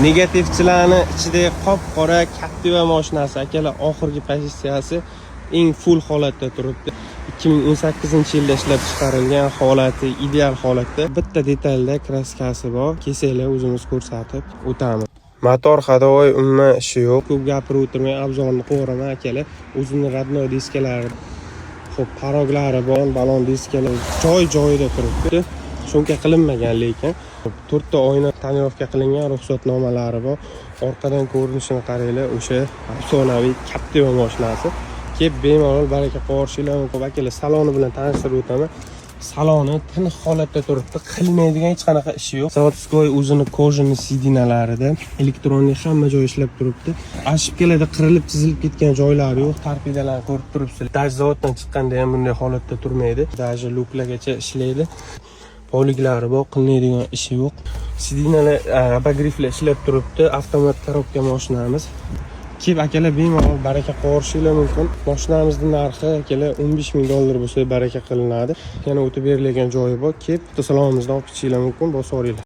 Negativchilarni ichida qop-qora Captiva mashinasi akalar oxirgi pozitsiyasi eng full holatda turibdi. 2018-yilda ishlab chiqarilgan holati, ideal holatda. Bitta detalda kraskasi bor. Kesanglar o'zimiz ko'rsatib o'tamiz. Motor hadovoy umuman ishi yo'q. Ko'p gapirib o'tirmay obzorni qo'raman akalar. O'zini radnoy diskalari, xo'p, paroglari bor, balon diskalari joy-joyida turibdi. Shunga qilinmagan lekin 4 ta oyna tonirovka qilingan, ruxsatnomalari bor. Orqadan ko'rinishini qaranglar, o'sha afsonaviy Captiva mashinasi. Kelib bemalol baraka qo'rishinglar mumkin. Akalar, saloni bilan tanishtirib o'taman. Saloni tiniq holatda turibdi, qilinmaydigan hech qanaqa ishi yo'q. Zavodskoy o'zini kojani sidinalarida, elektronik hamma joy ishlab turibdi. Ashibkalarda qirilib, chizilib ketgan joylari yo'q. Torpedalarni ko'rib turibsizlar. Daj zavoddan chiqqanda ham bunday holatda turmaydi. Daji luklagacha ishlaydi. Poliglari bor, qilinadigan ishi yo'q. Sidinalar, abogriflar ishlab turibdi. Avtomat korobka mashinamiz. Kelib akalar bemalol baraka qo'rishinglar mumkin. Mashinamizning narxi akalar $15,000 bo'lsa baraka qilinadi. Yana o'tib berilgan joyi bor. Kelib salonimizdan olib ketishinglar mumkin, bosib oringlar.